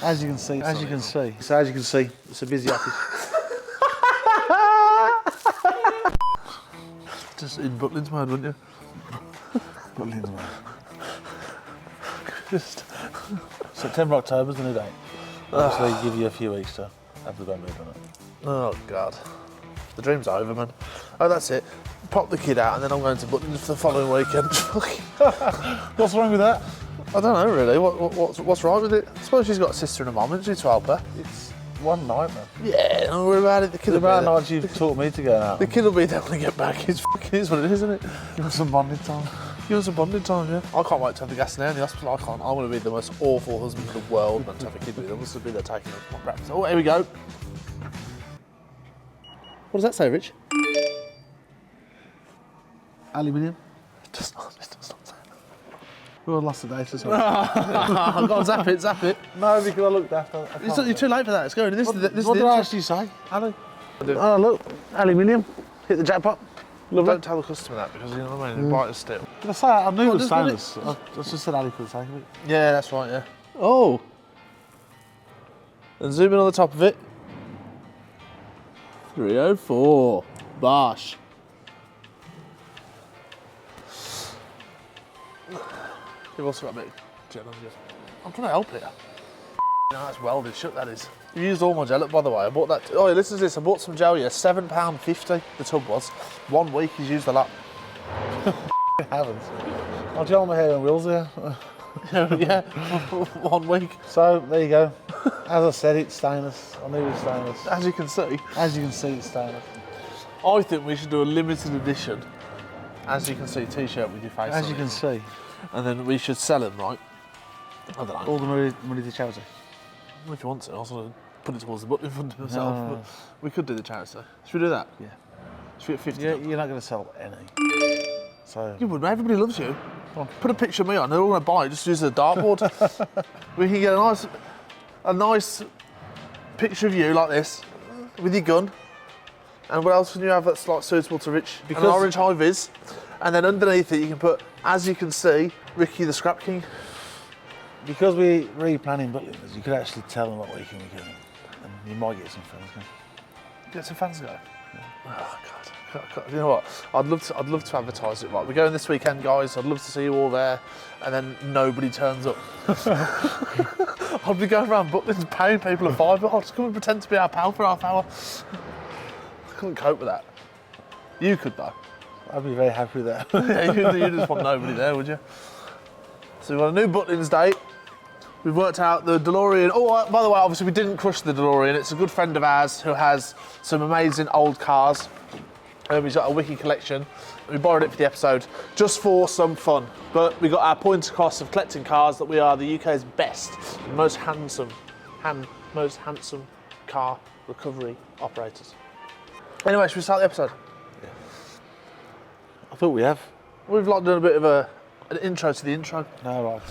As you can see, So as you can see, it's a busy office. Just in Butlins mode, wouldn't you? Butlins mode. Just September, October's the new date. Obviously, give you a few weeks to have the grand move on it. oh god, the dream's over, man. Oh, that's it. Pop the kid out, and then I'm going to Butlins for the following weekend. What's wrong with that? I don't know really. What's right with it? I suppose she's got a sister and a mum, isn't she, to help her? It's one night, man. Yeah, don't worry about it. The kid The will be amount there. of nights you've taught me to go out. The kid will be there when I get back. It's fucking is what it is, isn't it? Give us some bonding time. Give us a bonding time, yeah. I can't wait to have the gas now in the hospital. I can't. I want to be the most awful husband in the world, man, to have a kid with. I want to be there taking my practice. Oh, here we go. What does that say, Rich? Aluminium. It does not say that. We all lost the date as well. Go on, zap it. No, because I looked after. You're too late for that. It's going. This What is did the I actually say? Ali. Oh, look. Aluminium. Hit the jackpot. Lovely. Don't tell the customer that because you know what I mean. Bite us still. Did I say I knew it was just stainless. I just said Ali for the sake of it. Yeah, that's right. Yeah. Oh. And zoom in on the top of it. 304. Bosh. You've also got a bit of gel on you. I'm trying to help it. No, that's welded shut, that is. You used all my gel up, by the way. I bought that. Oh, yeah, listen to this. I bought some gel, yeah. £7.50 the tub was. 1 week he's used a lot. I haven't. I'll gel my hair on wheels here. Yeah, 1 week. So, there you go. As I said, it's stainless. I knew it was stainless. As you can see. As you can see, it's stainless. I think we should do a limited edition, as you can see, t-shirt with your face As on you it. can see. And then we should sell them, right? I don't know. All the money to charity. If you want to, I'll sort of put it towards the button in front of myself. No. But we could do the charity. Should we do that? Yeah. Should we get 50? You're not going to sell any. So. You would, mate. Everybody loves you. Put a picture of me on. They're all going to buy it. Just use a dartboard. We can get a nice picture of you like this with your gun. And what else can you have that's like suitable to Rich? Because an orange high vis. And then underneath it, you can put, as you can see, Ricky the Scrap King. Because we're replanning Butlins, you could actually tell them what weekend we're going. And you might get some fans going. Get some fans going. Yeah. Oh God. You know what? I'd love to advertise it. Right, we're going this weekend, guys. I'd love to see you all there, and then nobody turns up. I'd be going around Butlins paying people a £5. I'll just come and pretend to be our pal for half hour. I couldn't cope with that. You could though. I'd be very happy with that. Yeah, you just want nobody there, would you? So we've got a new Butlins date. We've worked out the DeLorean. Oh, by the way, obviously we didn't crush the DeLorean. It's a good friend of ours who has some amazing old cars. He's got a wiki collection. We borrowed it for the episode just for some fun. But we got our point across of collecting cars that we are the UK's best, most handsome car recovery operators. Anyway, should we start the episode? Yeah. I thought we have. We've like done a bit of an intro to the intro. No, right.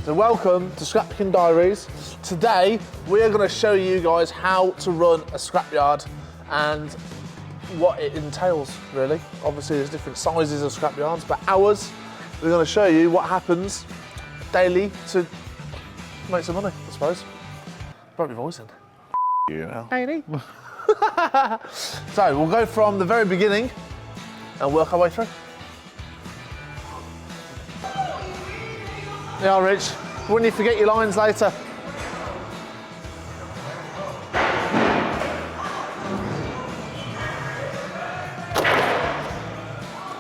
So welcome to Scrapyard Diaries. Today we are going to show you guys how to run a scrapyard and what it entails really. Obviously there's different sizes of scrapyards, but ours, we're going to show you what happens daily to make some money, I suppose. Broke my voice in. You know. Daily. So we'll go from the very beginning and work our way through. Yeah, Rich, wouldn't you forget your lines later?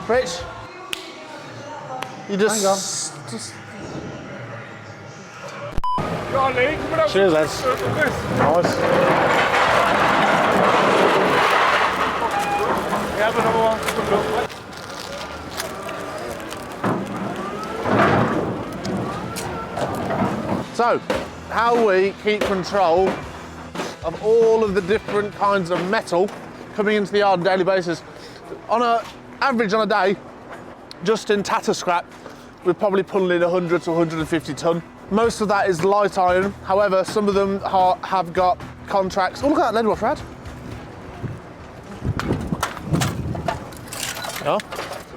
Rich, you just... Cheers, lads. Nice. So, how we keep control of all of the different kinds of metal coming into the yard on a daily basis. On an average on a day, just in tatter scrap, we're probably pulling in 100 to 150 tonne. Most of that is light iron. However, some of them have got contracts. Oh, look at that lead wash, Rad. Oh,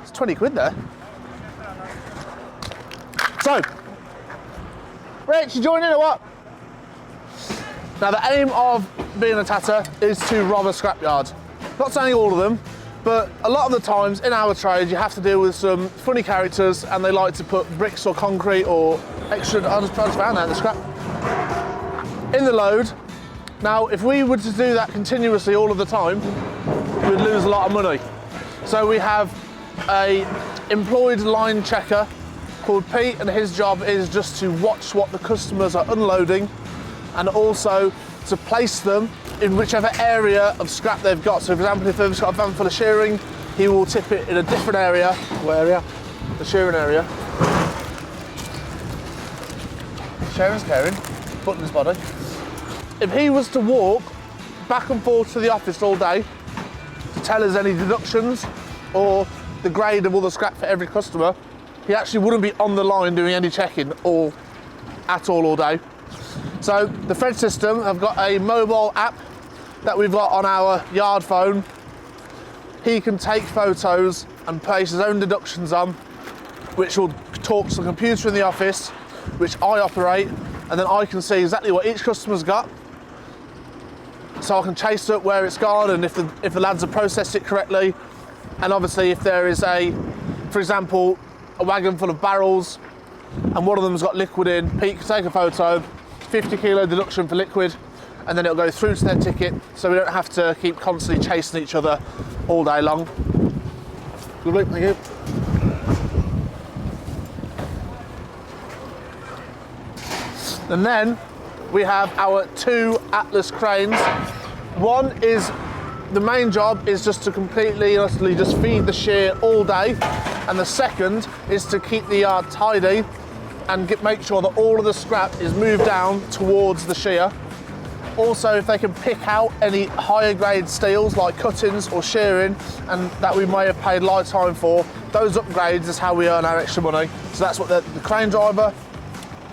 it's 20 quid there. So, Rich, you join in or what? Now the aim of being a tatter is to rob a scrapyard. Not saying all of them, but a lot of the times in our trade you have to deal with some funny characters and they like to put bricks or concrete or extra, I just found that in the scrap, in the load. Now if we were to do that continuously all of the time, we'd lose a lot of money. So we have a employed line checker called Pete, and his job is just to watch what the customers are unloading and also to place them in whichever area of scrap they've got. So for example, if they've got a van full of shearing, he will tip it in a different area. What area? The shearing area. Sharing's caring, Button's body. If he was to walk back and forth to the office all day to tell us any deductions or the grade of all the scrap for every customer, he actually wouldn't be on the line doing any checking at all day. So the Fred system have got a mobile app that we've got on our yard phone. He can take photos and place his own deductions on, which will talk to the computer in the office, which I operate, and then I can see exactly what each customer's got. So I can chase up where it's gone and if the lads have processed it correctly. And obviously if there is for example, a wagon full of barrels and one of them's got liquid in, Pete can take a photo, 50 kilo deduction for liquid, and then it'll go through to their ticket, so we don't have to keep constantly chasing each other all day long. Lovely, thank you. And then we have our 2 Atlas cranes. One is, the main job is just to completely, honestly, just feed the shear all day. And the second is to keep the yard tidy and make sure that all of the scrap is moved down towards the shear. Also, if they can pick out any higher grade steels like cuttings or shearing and that we may have paid lifetime for, those upgrades is how we earn our extra money. So that's what the crane driver,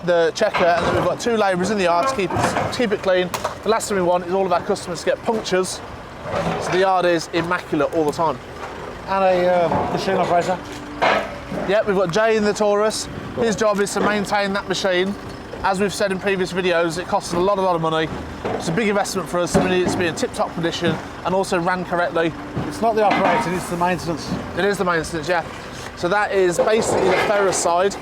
the checker, and then we've got 2 labourers in the yard to keep it clean. The last thing we want is all of our customers to get punctures, so the yard is immaculate all the time. And a machine operator. Yeah, we've got Jay in the Taurus. His job is to maintain that machine. As we've said in previous videos, it costs a lot of money. It's a big investment for us, so we need it to be in tip-top condition and also ran correctly. It's not the operating, it's the maintenance. It is the maintenance, yeah. So that is basically the ferrous side.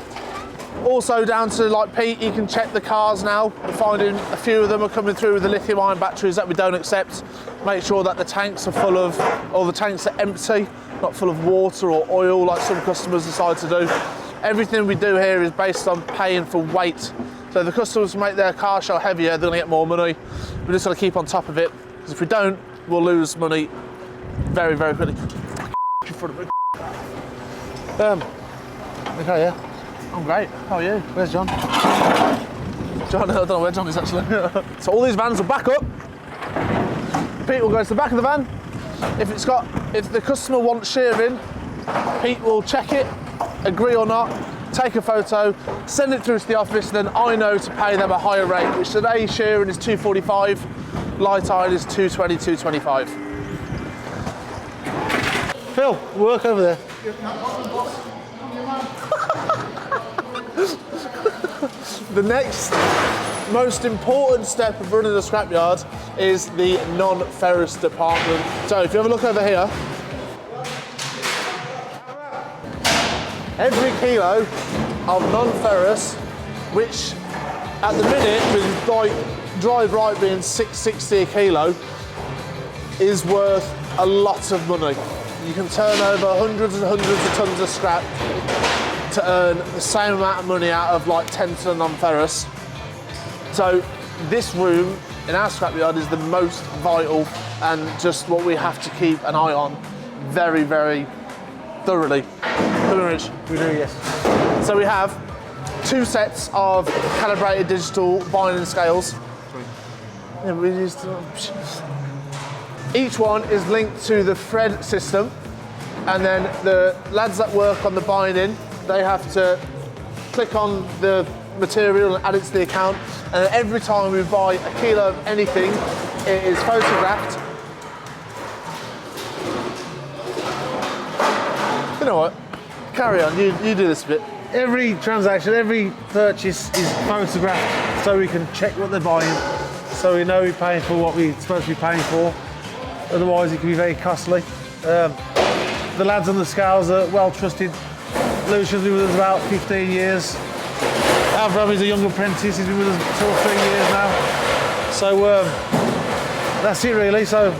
Also down to like Pete, he can check the cars now. We're finding a few of them are coming through with the lithium-ion batteries that we don't accept. Make sure that the tanks are full of, or the tanks are empty, not full of water or oil like some customers decide to do. Everything we do here is based on paying for weight. So if the customers make their car show heavier, they're gonna get more money. We just gotta keep on top of it, because if we don't, we'll lose money very, very quickly. Okay, yeah. I'm great, how are you? Where's John? John, I don't know where John is actually. So all these vans will back up. Pete will go to the back of the van. If the customer wants shearing, Pete will check it, agree or not, take a photo, send it through to the office, then I know to pay them a higher rate, which today shearing is $245, light iron is $220, $225. Phil, work over there. The next most important step of running a scrapyard is the non-ferrous department. So if you have a look over here, every kilo of non-ferrous, which at the minute with like dry bright being $6.60 a kilo, is worth a lot of money. You can turn over hundreds and hundreds of tons of scrap to earn the same amount of money out of like 10 ton of non-ferrous. So this room in our scrapyard is the most vital and just what we have to keep an eye on very, very thoroughly. Come here, Rich. We do, yes. So we have 2 sets of calibrated digital binding scales. Yeah, we used to... Each one is linked to the Fred system, and then the lads that work on the binding, they have to click on the material and add it to the account, and then every time we buy a kilo of anything, it is photographed know what? Carry on, you do this bit. Every transaction, every purchase is photographed so we can check what they're buying, so we know we're paying for what we're supposed to be paying for. Otherwise, it can be very costly. The lads on the scales are well trusted. Lucian's been with us about 15 years. Avram is a young apprentice. He's been with us 2 or 3 years now. So that's it really. So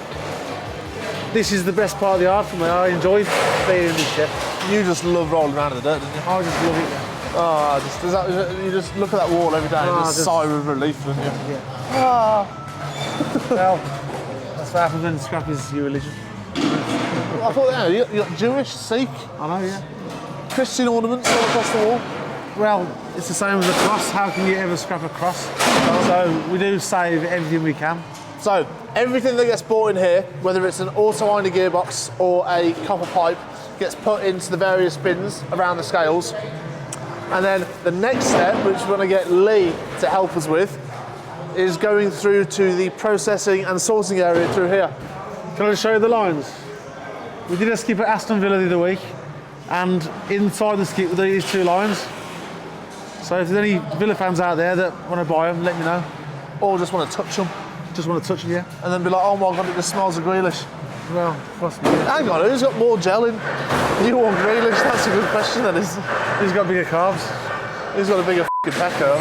this is the best part of the yard for me. I enjoy being in this shed. You just love rolling around in the dirt, don't you? I just love it. Oh, you just look at that wall every day and just sigh with relief, don't you? Yeah. Oh. Well, that's what happens when scrap is your religion. I thought, you got Jewish, Sikh, I know, yeah. Christian ornaments all across the wall. Well, it's the same as a cross. How can you ever scrap a cross? So we do save everything we can. So everything that gets bought in here, whether it's an auto-winding gearbox or a copper pipe, gets put into the various bins around the scales. And then the next step, which we're going to get Lee to help us with, is going through to the processing and sorting area through here. Can I show you the lines? We did a skip at Aston Villa the other week, and inside the skip were these 2 lines. So if there's any Villa fans out there that want to buy them, let me know. Or just want to touch them. Just want to touch them, yeah? And then be like, oh my God, it just smells of Grealish. Well, possibly. Yeah. Hang on, who's got more gel in? You want Grealish? That's a good question, that is. Who's got bigger calves? Who's got a bigger f***ing pecker?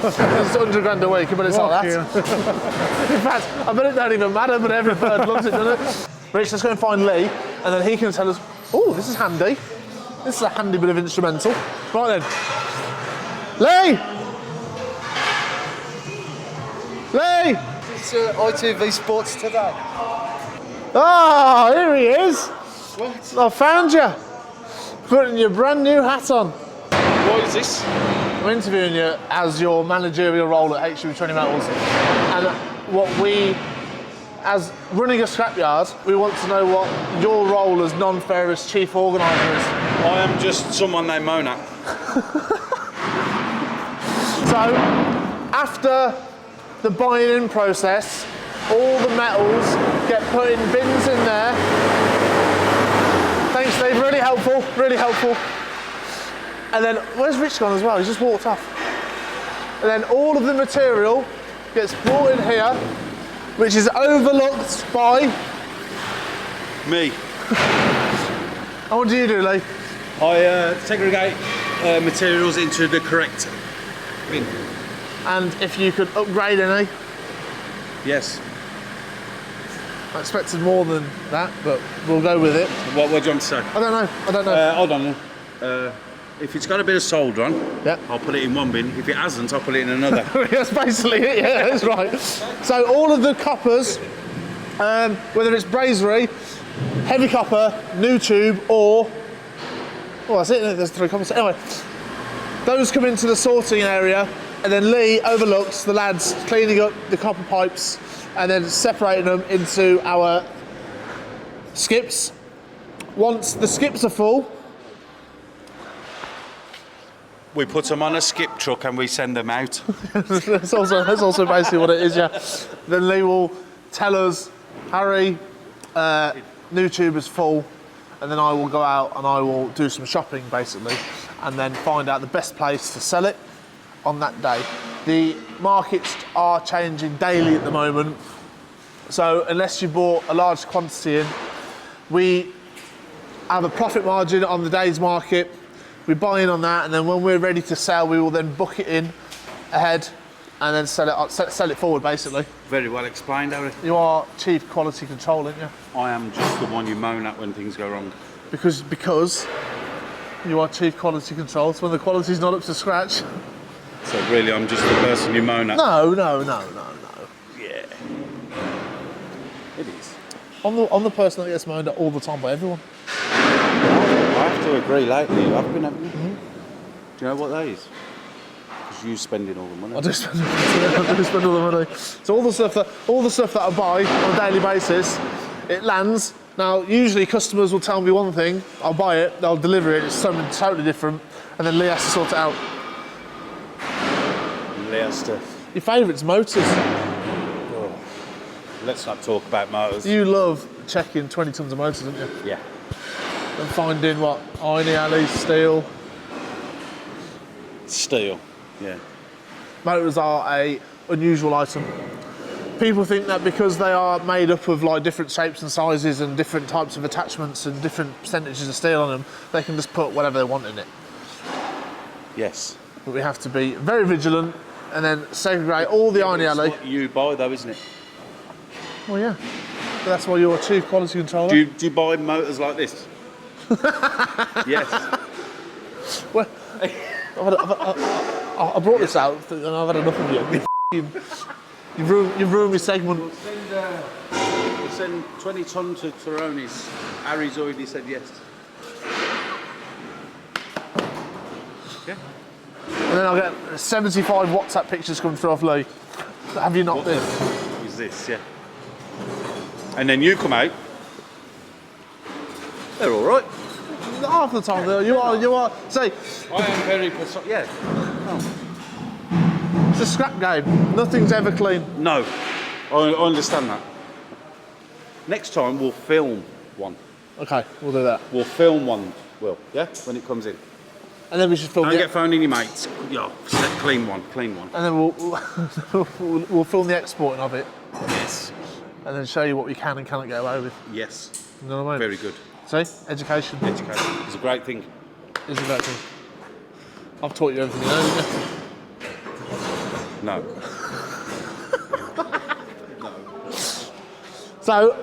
It's 100 grand a week, but it's like that. Yeah. In fact, I bet it don't even matter, but every bird loves it, doesn't it? Rich, let's go and find Lee, and then he can tell us, oh, this is handy. This is a handy bit of instrumental. Right then. Lee! Lee! It's ITV Sports today. Ah, here he is. What? I found you. Putting your brand new hat on. What is this? I'm interviewing you as your managerial role at HUB 20 Metals. And what we, as running a scrapyard, we want to know what your role as non-ferrous chief organiser is. I am just someone named Mona. So, after the buying in process, all the metals get put in bins in there. Thanks, Steve, really helpful, really helpful. And then, where's Rich gone as well? He's just walked off. And then all of the material gets brought in here, which is overlooked by... Me. And what do you do, Lee? I segregate materials into the correct bin. And if you could upgrade any, Yes. I expected more than that, but we'll go with it. What do you want to say? I don't know. Hold on then. If it's got a bit of solder on, Yep. I'll put it in one bin. If it hasn't, I'll put it in another. That's basically it, yeah, that's right. So all of the coppers, whether it's brazier, heavy copper, new tube, or... Oh, that's it, there's 3 coppers. Anyway, those come into the sorting area, and then Lee overlooks the lads cleaning up the copper pipes and then separating them into our skips. Once the skips are full, We put them on a skip truck and we send them out. that's also basically what it is, yeah. Then Lee will tell us, Harry, new tube is full, and then I will go out and I will do some shopping basically, and then find out the best place to sell it on that day. The markets are changing daily at the moment, so unless you bought a large quantity in, we have a profit margin on the day's market. We buy in on that, and then when we're ready to sell, we will then book it in ahead and then sell it forward, basically. Very well explained, Harry. You are chief quality control, aren't you? I am just the one you moan at when things go wrong. Because you are chief quality control. So when the quality's not up to scratch. So really, I'm just the person you moan at. No. Yeah. It is. I'm the person that gets moaned at all the time by everyone. I have to agree, lately you have been, haven't you? Mm-hmm. Do you know what that is? Because you're spending all the money. I do spend all the money. So all the stuff that I buy on a daily basis, it lands. Now, usually customers will tell me one thing, I'll buy it, they'll deliver it, it's something totally different, and then Lee has to sort it out. Lee has to... Your favourite's motors. Oh. Let's not talk about motors. You love checking 20 tonnes of motors, don't you? Yeah. and finding what iron alley, steel. Steel, yeah. Motors are a unusual item. People think that because they are made up of like different shapes and sizes and different types of attachments and different percentages of steel on them, they can just put whatever they want in it. Yes. But we have to be very vigilant and then segregate all the iron alley. It's what you buy though, isn't it? Well, yeah. But that's why you're a chief quality controller. Do you buy motors like this? Yes. Well, I brought this out and I've had enough of you. You've ruined my segment. We'll send 20 tonne to Taroni's. Harry's already said yes. Yeah. And then I'll get 75 WhatsApp pictures coming through off Lee. Have you not been? Is this, yeah. And then you come out. They're all right. Half the time though, you are. Say, I am very yeah. it's a scrap game. Nothing's ever clean. No, I understand that. Next time we'll film one. Okay, we'll do that. We'll film one, Will, yeah? When it comes in. And then we should film Don't get phoned in your mates. Yeah, clean one. And then we'll film the exporting of it. Yes. And then show you what we can and cannot get away with. Yes. You know what I mean? Very good. See? Education. Education. It's a great thing. Is a great thing. I've taught you everything you know, haven't No. So,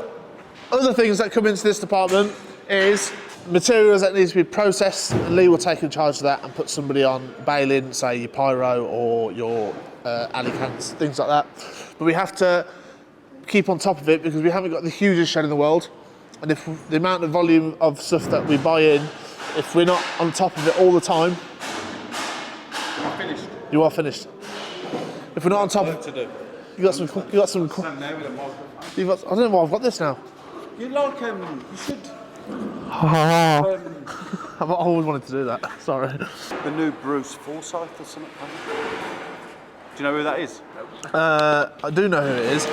other things that come into this department is materials that need to be processed, and Lee will take in charge of that and put somebody on baling, say your pyro or your alley cans, things like that. But we have to keep on top of it because we haven't got the hugest shed in the world. And if the amount of volume of stuff that we buy in, if we're not on top of it all the time, I'm finished. you are finished. If we're not on top of to do. you got some. Stand there with a microphone. I don't know why I've got this now. You like you should. I've always wanted to do that. Sorry. The new Bruce Forsyth or something. Do you know who that is? I do know who it is.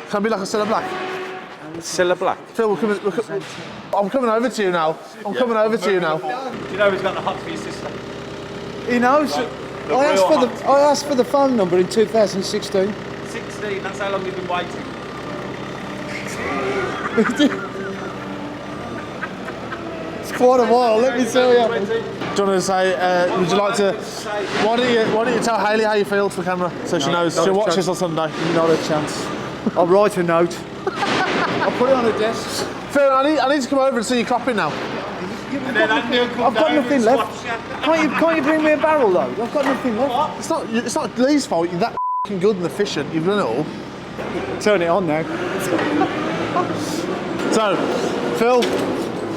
Can I be like a Cilla Black? Cilla Black. Phil, I'm coming over to you now. I'm coming over to you now. Do you know who's got the hot for your sister? He knows. I asked for the phone number in 2016. 16, that's how long you've been waiting. It's quite a while, let me tell you. Do you want to say, would you like to, why don't you tell Hayley how you feel to the camera so she knows, she'll watch this on Sunday. Not a chance. I'll write a note. I'll put it on a desk. Phil, I need to come over and see you cropping now. And then I've got nothing left. Can't you bring me a barrel though? I've got nothing left. It's not Lee's fault, you're that f***ing good and efficient, you've done it all. Turn it on now. So, Phil,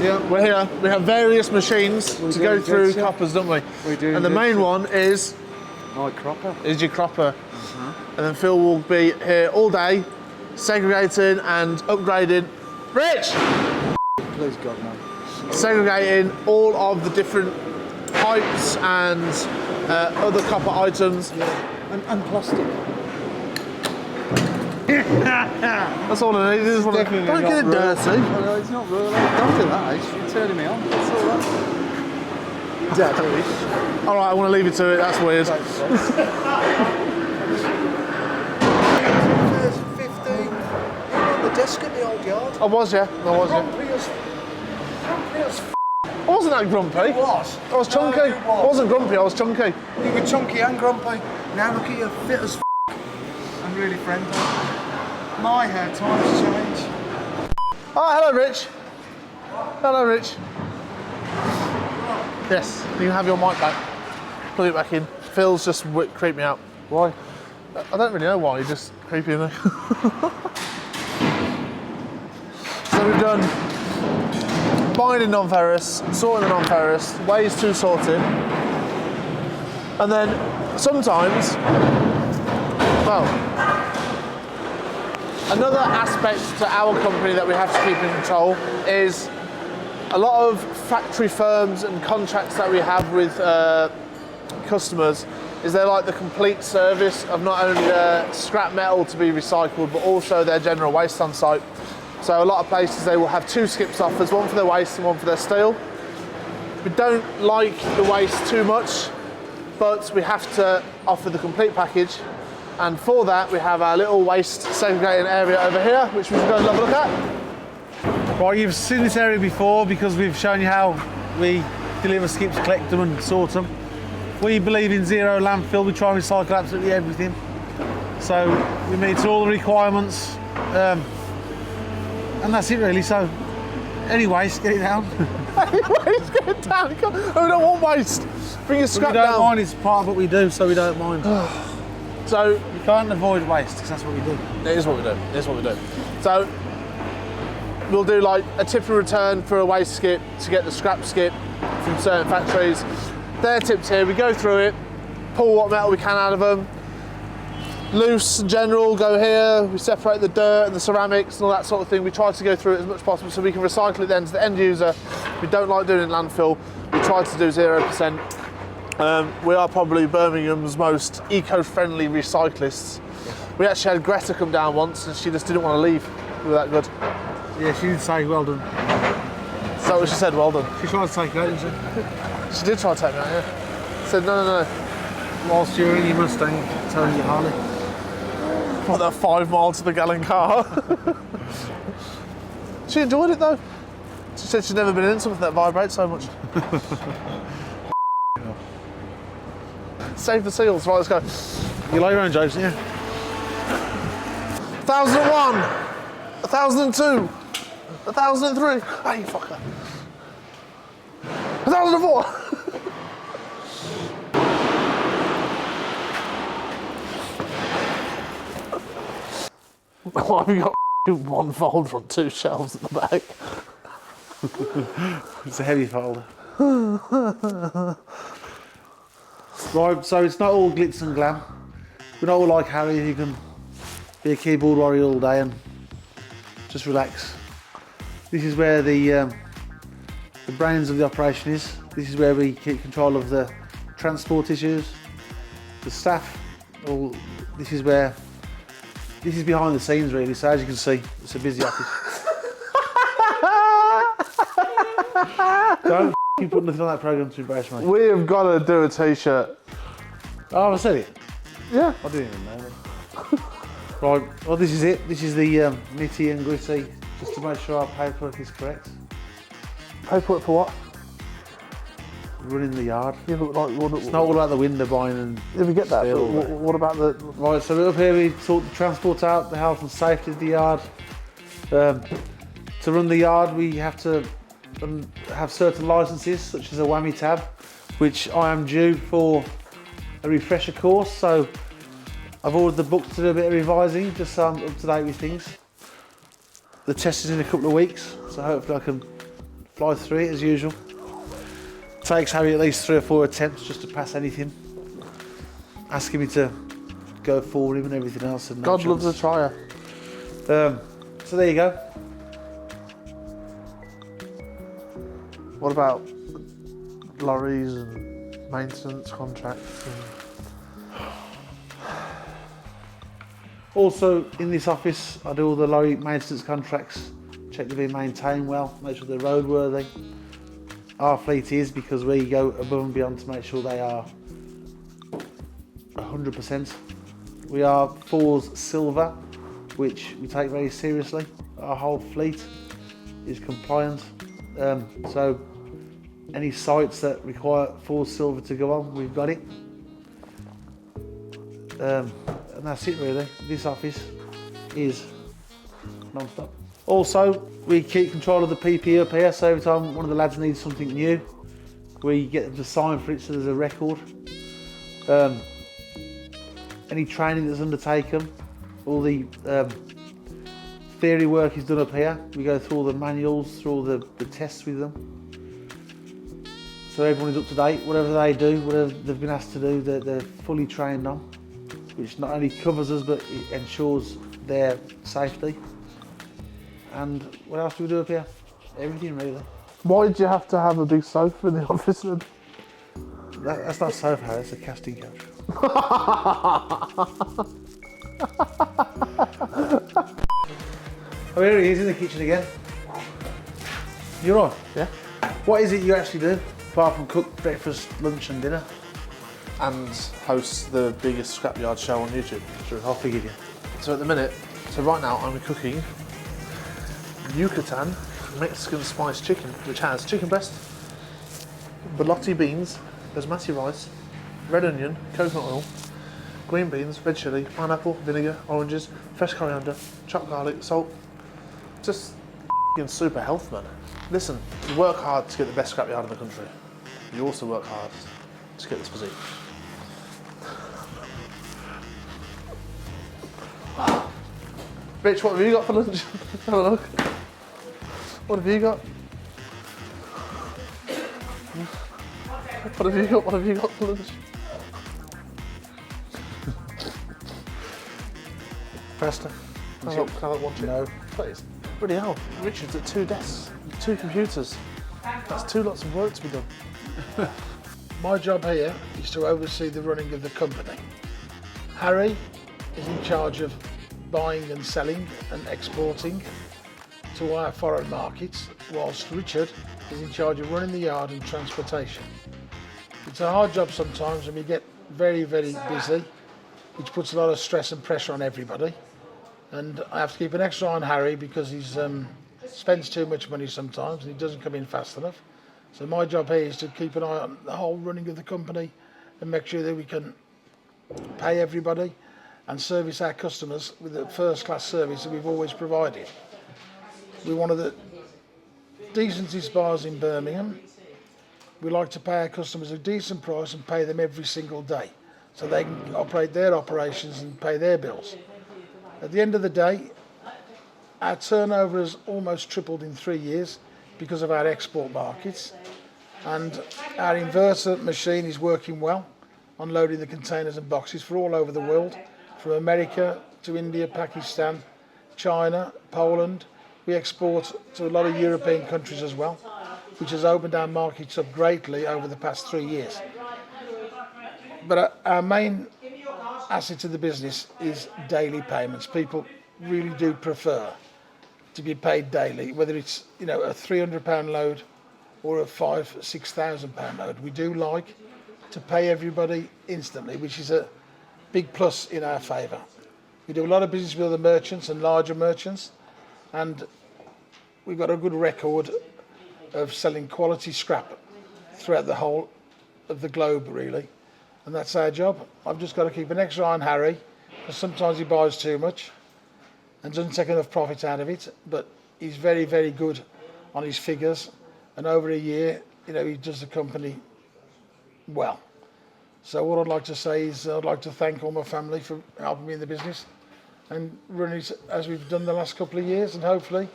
Yeah. we're here. We have various machines to do, go through yes, yeah. coppers, don't we? We do And the indeed, main yeah. one is My cropper. your cropper. And then Phil will be here all day, segregating and upgrading. Rich! Please God no. Segregating all of the different pipes and other copper items. And plastic. That's all I need. Don't get it dirty. No, it's not real. Don't do that, Ace. You're turning me on. That's all right. Daddy. All right, I want to leave you to it. That's weird. 2015. You were on the desk at the old yard. I was, yeah. I wasn't that grumpy. You was. I was chunky. No, you I wasn't grumpy, I was chunky. You were chunky and grumpy. Now look at you, fit as and really friendly. My hair times change. Oh, hello, Rich. Hello, Rich. Yes, you can have your mic back. Plug it back in. Phil's just creeped me out. Why? I don't really know why, he's just creepy me. So we've done binding non-ferrous, sorting the non-ferrous, ways to sort it. And then sometimes, well, another aspect to our company that we have to keep in control is a lot of factory firms and contracts that we have with customers is they're like the complete service of not only the scrap metal to be recycled, but also their general waste on site. So a lot of places they will have two skips offers, one for their waste and one for their steel. We don't like the waste too much, but we have to offer the complete package. And for that, we have our little waste segregating area over here, which we can go and have a look at. Right, you've seen this area before because we've shown you how we deliver skips, collect them and sort them. We believe in zero landfill. We try and recycle absolutely everything. So we meet all the requirements. And that's it really. So anyways, get it down. Anyways, get it down. We don't want waste. Bring your scrap down. We don't mind, it's part of what we do, so we don't mind. So you can't avoid waste because that's what we do. It is what we do. It is what we do. So we'll do like a tip and return for a waste skip to get the scrap skip from certain factories. They're tipped here. We go through it, pull what metal we can out of them. Loose in general, go here. We separate the dirt and the ceramics and all that sort of thing. We try to go through it as much as possible so we can recycle it then to the end user. We don't like doing it in landfill. We try to do 0%. We are probably Birmingham's most eco-friendly recyclists. We actually had Greta come down once and she just didn't want to leave. We were that good. Yeah, she did say well done. Is that what she said? Well done. She tried to take it out, didn't she? She did try to take me out, yeah. Said no. Whilst you were in your Mustang, telling you Harley. What, that 5 mile to the gallon car? She enjoyed it though. She said she's never been in something that vibrates so much. Save the seals. Right, let's go. You like your own jokes, yeah? 1001, 1002, 1003. Ah, you fucker. 1004. Why have you got one fold from 2 shelves at the back? It's a heavy folder. Right, so it's not all glitz and glam. We're not all like Harry who can be a keyboard warrior all day and just relax. This is where the brains of the operation is. This is where we keep control of the transport issues, the staff. This is behind the scenes really. So as you can see, it's a busy office. Don't put nothing on that program to embarrass me. We have got to do a t-shirt. Oh, I said it. Yeah. I didn't even know. Right, well this is it. This is the nitty and gritty, just to make sure our paperwork is correct. Paperwork for what? Running the yard. Yeah, but like, It's not all about the window buying and... Yeah, we get that, but what about the... Right, so up here we sort the transport out, the health and safety of the yard. To run the yard we have to have certain licences, such as a whammy tab, which I am due for a refresher course, so I've ordered the book to do a bit of revising, just so I'm up to date with things. The test is in a couple of weeks, so hopefully I can fly through it as usual. Takes Harry at least 3 or 4 attempts just to pass anything. Asking me to go for him and everything else. And God loves a trier. So there you go. What about lorries and maintenance contracts? Also in this office I do all the lorry maintenance contracts, check they're being maintained well, make sure they're roadworthy. Our fleet is, because we go above and beyond to make sure they are 100%. We are For's Silver, which we take very seriously. Our whole fleet is compliant. So any sites that require For's Silver to go on, we've got it. And that's it really. This office is non-stop. Also, we keep control of the PPE up here, so every time one of the lads needs something new, we get them to sign for it so there's a record. Any training that's undertaken, all the theory work is done up here. We go through all the manuals, through all the tests with them. So everyone is up to date. Whatever they do, whatever they've been asked to do, they're fully trained on, which not only covers us, but it ensures their safety. And what else do we do up here? Everything really. Why did you have to have a big sofa in the office then? That's not a sofa, that's a casting couch. Oh, here he is in the kitchen again. You're on? Yeah. What is it you actually do? Apart from cook breakfast, lunch and dinner. And host the biggest scrapyard show on YouTube. Sure, I'll forgive you. So at the minute, so right now I'm cooking Yucatan Mexican spiced chicken, which has chicken breast, borlotti beans, basmati rice, red onion, coconut oil, green beans, red chilli, pineapple, vinegar, oranges, fresh coriander, chopped garlic, salt. Just f***ing super health, man. Listen, you work hard to get the best scrapyard in the country. You also work hard to get this physique. Rich, what have you got for lunch? Have a look. What have you got? What have you got? What have you got for lunch? Pasta. Can I have one? No. Please. Bloody hell, Richard's at 2 desks, 2 computers. That's 2 lots of work to be done. My job here is to oversee the running of the company. Harry is in charge of buying and selling and exporting to our foreign markets, whilst Richard is in charge of running the yard and transportation. It's a hard job sometimes and we get very, very busy, which puts a lot of stress and pressure on everybody. And I have to keep an extra eye on Harry because he spends too much money sometimes and he doesn't come in fast enough. So my job here is to keep an eye on the whole running of the company and make sure that we can pay everybody and service our customers with the first-class service that we've always provided. We're one of the decentest bars in Birmingham. We like to pay our customers a decent price and pay them every single day so they can operate their operations and pay their bills. At the end of the day, our turnover has almost tripled in 3 years because of our export markets, and our inverter machine is working well, unloading the containers and boxes for all over the world, from America to India, Pakistan, China, Poland. We export to a lot of European countries as well, which has opened our markets up greatly over the past 3 years. But our main asset to the business is daily payments. People really do prefer to be paid daily, whether it's a £300 load or a £6,000 load. We do like to pay everybody instantly, which is a big plus in our favour. We do a lot of business with other merchants and larger merchants, and we've got a good record of selling quality scrap throughout the whole of the globe, really. And that's our job. I've just got to keep an extra eye on Harry, because sometimes he buys too much and doesn't take enough profit out of it, but he's very, very good on his figures, and over a year, he does the company well. So what I'd like to say is I'd like to thank all my family for helping me in the business and running it as we've done the last couple of years, and hopefully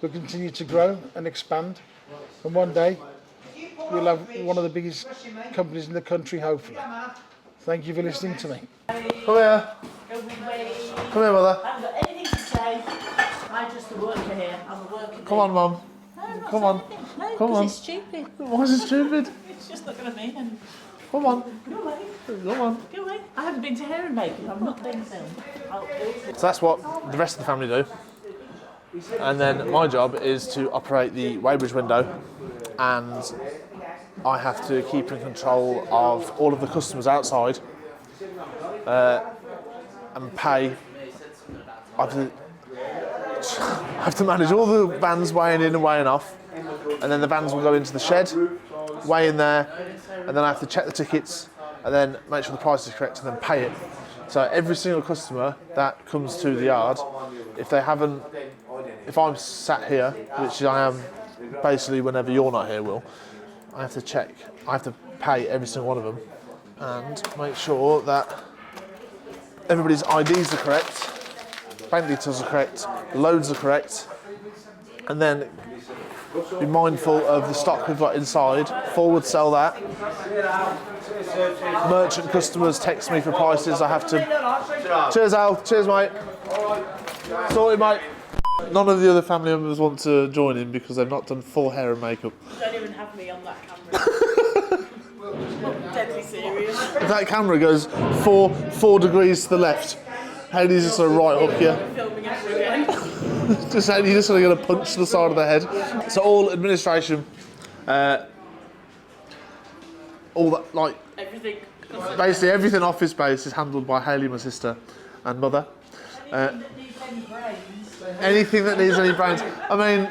we'll continue to grow and expand, and one day we'll have one of the biggest companies in the country, hopefully. Thank you for listening to me. Come here. Come here, mother. I haven't got anything to say. I'm just a worker here. I'm a worker. Come on, Mum. Come on. No, Come on. it's stupid. Why is it stupid? It's just not going to mean anything. Come on. Go away. Come on. Go away. I haven't been to hair and makeup. I'm not being filmed. So that's what the rest of the family do. And then my job is to operate the weighbridge window, and I have to keep in control of all of the customers outside and pay. I have to manage all the vans weighing in and weighing off, and then the vans will go into the shed, weigh in there, and then I have to check the tickets and then make sure the price is correct and then pay it. So every single customer that comes to the yard, if I'm sat here, which I am basically whenever you're not here, Will, I have to pay every single one of them and make sure that everybody's IDs are correct, bank details are correct, loads are correct, and then be mindful of the stock we've got inside, forward sell that. Merchant customers text me for prices, I have to... Cheers, Al. Cheers, mate. Sorted, mate. None of the other family members want to join in because they've not done full hair and makeup. You don't even have me on that camera. I'm deadly serious. If that camera goes four degrees to the left, Hayley's just going to right hook you. Filming ever again. You're just going to punch the side of the head. So all administration all that, like, Everything. basically everything office space is handled by Hayley, my sister, and mother. Anything that needs any brains. I mean,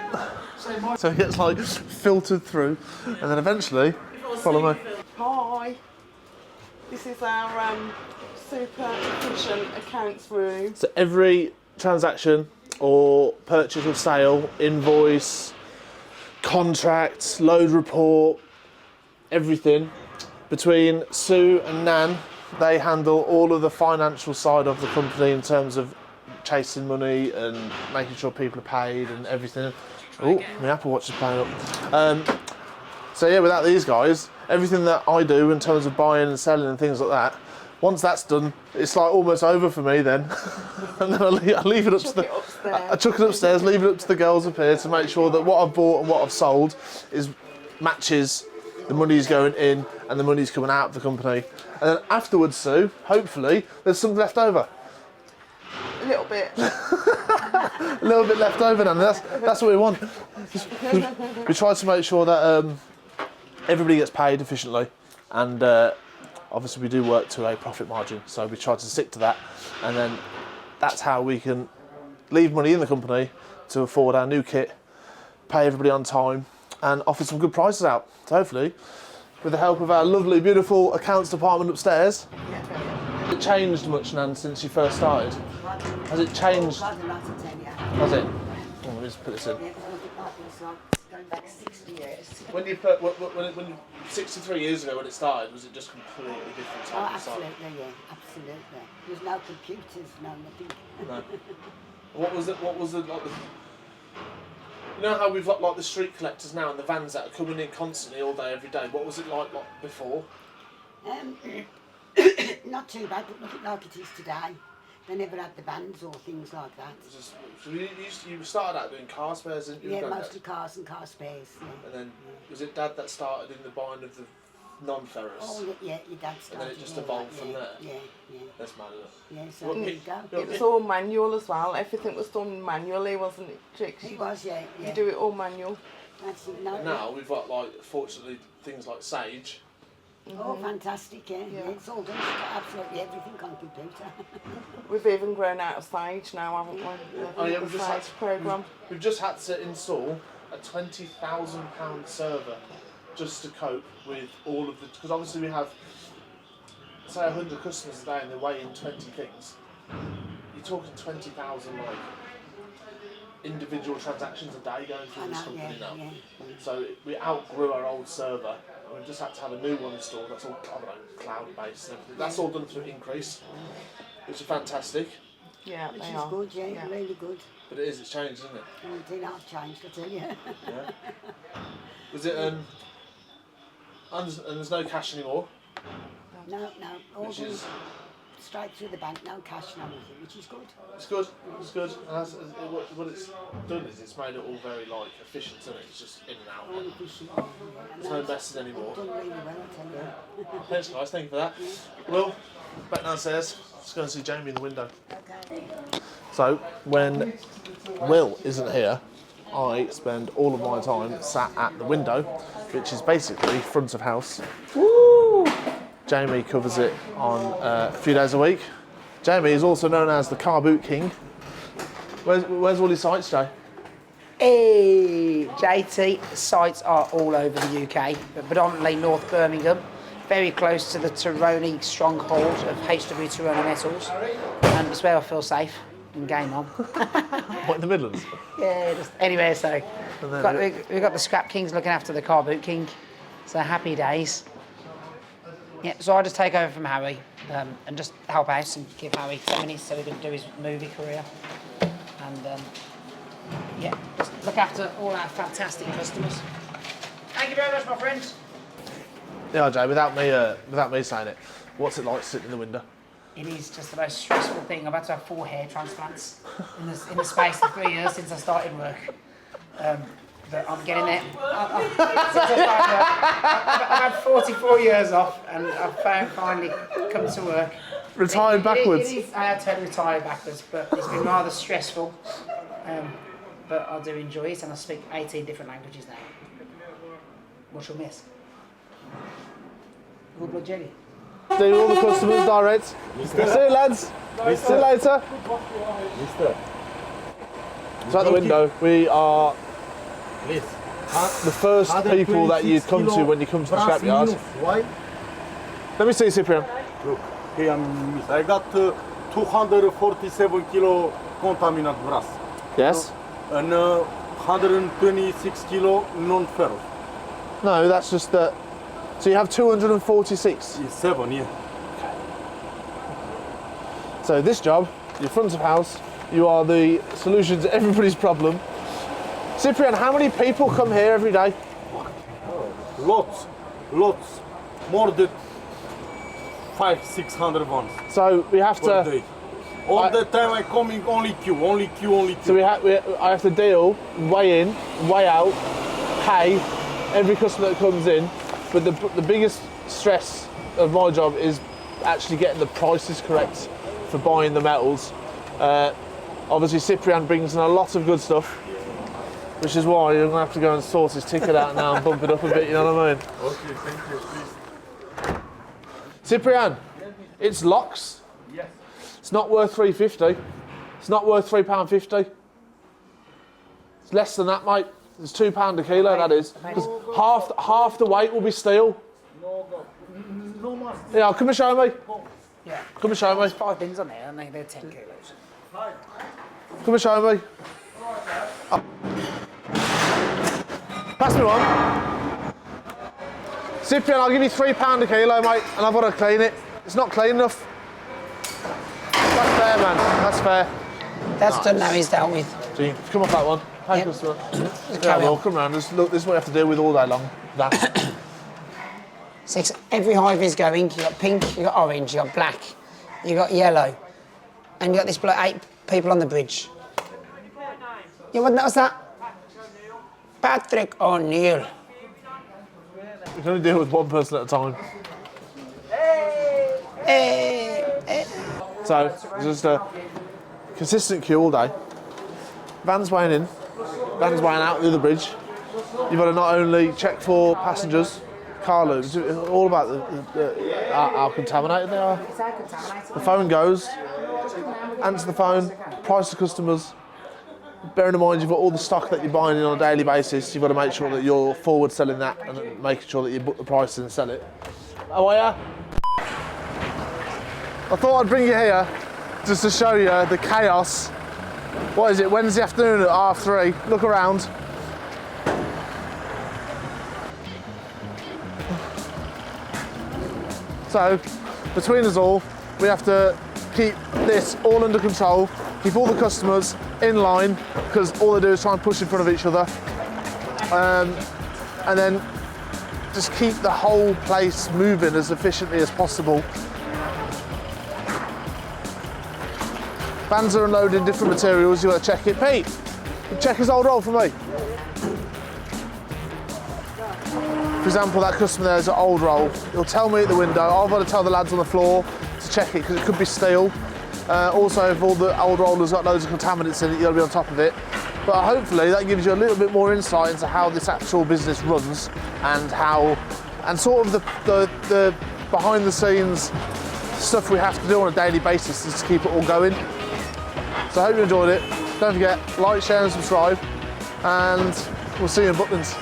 so it gets like filtered through, and then eventually, follow me. Hi. This is our super efficient accounts room. So every transaction or purchase or sale, invoice, contract, load report, everything between Sue and Nan, they handle all of the financial side of the company in terms of chasing money and making sure people are paid and everything. Oh, my Apple Watch is playing up. So yeah, without these guys, everything that I do in terms of buying and selling and things like that, once that's done, it's like almost over for me then. And then I leave it up to the... I chuck it upstairs, leave it up to the girls up here to make sure that what I've bought and what I've sold matches the money's going in and the money's coming out of the company. And then afterwards, Sue, hopefully, there's something left over. A little bit. A little bit left over, and that's what we want. We try to make sure that everybody gets paid efficiently, and obviously we do work to a profit margin, so we try to stick to that, and then that's how we can leave money in the company to afford our new kit, pay everybody on time, and offer some good prices out. So hopefully, with the help of our lovely, beautiful accounts department upstairs. Has it changed much, Nan, since you first started? Has it changed? Has it? Oh, let me just put this in. Going back 60 years. When you put, when 63 years ago when it started, was it just completely different type Oh, of site? absolutely, yeah, absolutely. There's no computers, no nothing. No. What was it like? You know how we've got like the street collectors now and the vans that are coming in constantly all day, every day. What was it like before? Not too bad, but nothing like it is today. They never had the vans or things like that. So you started out doing car spares, didn't you? Yeah, mostly cars and car spares. Yeah. And then was it Dad that started in the buying of the non-ferrous? Oh, yeah, your dad started. And then it just evolved from there? Yeah, yeah. That's mad, isn't it? Yeah, so there you go. It was all manual as well. Everything was done manually, wasn't it, Trix? It was, yeah. You do it all manual. That's it. No, Now we've got like, fortunately, things like Sage. Oh, fantastic, yeah. It's all done, absolutely everything on computer. We've even grown out of Sage now, haven't we? Oh yeah, we've just had program. We've just had to install a £20,000 server just to cope with all of the, because obviously we have say 100 customers a day and they're weighing 20 things. You're talking 20,000 like individual transactions a day going through this company now. Yeah. So we outgrew our old server. We've just had to have a new one installed. That's all, I don't know, cloud-based and everything. That's all done through Increase, which is fantastic. Yeah, Which they is are. good, yeah, really good. But it is, it's changed, isn't it? It has changed, I tell you. Yeah. Was it, and there's no cash anymore? No, all Which done is, straight through the bank, no cash, no nothing, which is good. it's good, it's good. And what it's done is it's made it all very like efficient, isn't it? It's just in and out. All efficient, yeah. There's no messing anymore. Done really well, I tell you. Thanks guys, thank you for that. Will, back downstairs, let's go and see Jamie in the window. Okay. So, when Will isn't here, I spend all of my time sat at the window, which is basically front of house. Woo! Jamie covers it on a few days a week. Jamie is also known as the car boot king. Where's all his sites, Jay? Hey, JT, sites are all over the UK, but predominantly North Birmingham, very close to the Taroni stronghold of HW Taroni Metals, and it's where I feel safe and game on. What, in the Midlands? Yeah, just anywhere so. We've got the Scrap Kings looking after the Car Boot King, so happy days. Yeah, so I just take over from Harry and just help out and give Harry 10 minutes so he can do his movie career. And yeah, just look after all our fantastic customers. Thank you very much, my friends. Yeah, Jay, without me saying it, what's it like sitting in the window? It is just the most stressful thing. I've had to have 4 hair transplants in the space of 3 years since I started work. But I'm getting there. Since I started work, I've had 44 years off, and I've finally come to work. Retired backwards? I had to retire backwards, but it's been rather stressful. But I do enjoy it, and I speak 18 different languages now. What you'll miss. Good blood jelly. Do all the customers direct. See you, lads. See you later. So at the window, we are the first people that you'd come to when you come to the scrapyard. Why? Let me see, Cyprian. Look, here I got 247 kilo contaminant brass Yes? and 126 kilo non-ferrous. No, that's just that. So you have 246. It's 7, yeah. So this job, your front of house, you are the solution to everybody's problem. Cyprian, how many people come here every day? Lots. More than 500-600 ones So we have per to. day. All the time I coming only queue. So I have to deal, weigh in, weigh out, pay every customer that comes in. But the biggest stress of my job is actually getting the prices correct for buying the metals. Obviously Cyprian brings in a lot of good stuff, which is why you're gonna have to go and sort his ticket out now and bump it up a bit, you know what I mean? Okay, thank you, please. Cyprian, it's locks. Yes. It's not worth £3.50. It's not worth £3.50. It's less than that, mate. It's £2 a kilo, that is. Because half the weight will be steel. No more. Yeah, come and show me. Yeah. Come and show me. There's 5 bins on there, and they're 10 kilos. Come and show me. Oh. Pass me one. Cyprian, I'll give you £3 a kilo, mate, and I've got to clean it. It's not clean enough. That's fair, man. That's fair. That's done now, he's dealt with. So you come off that one. Hey, Yep. customer. Yeah, Carry well, on. come round. Look, this is what you have to deal with all day long. That. 6. Every hive is going. You got pink, you got orange, you got black, you got yellow, and you got this 8 people on the bridge. Yeah, what was that? Patrick O'Neill. You can only deal with one person at a time. So it's just a consistent queue all day. Vans weighing in, vans weighing out the other bridge. You've got to not only check for passengers, carloads, it's all about how contaminated they are. The phone goes, answer the phone, price to customers. Bearing in mind you've got all the stock that you're buying in on a daily basis, you've got to make sure that you're forward selling that and making sure that you book the price and sell it. How are ya? I thought I'd bring you here just to show you the chaos. What is it, Wednesday afternoon at 3:30? Look around. So, between us all, we have to keep this all under control, keep all the customers in line, because all they do is try and push in front of each other. And then just keep the whole place moving as efficiently as possible. Vans are unloading different materials, you've got to check it. Pete, check his old roll for me. For example, that customer there is an old roll. He'll tell me at the window, I've got to tell the lads on the floor to check it because it could be steel. Also, if all the old roll has got loads of contaminants in it, you've got to be on top of it. But hopefully that gives you a little bit more insight into how this actual business runs and sort of the behind the scenes stuff we have to do on a daily basis just to keep it all going. So I hope you enjoyed it. Don't forget, like, share and subscribe, and we'll see you in Butlins.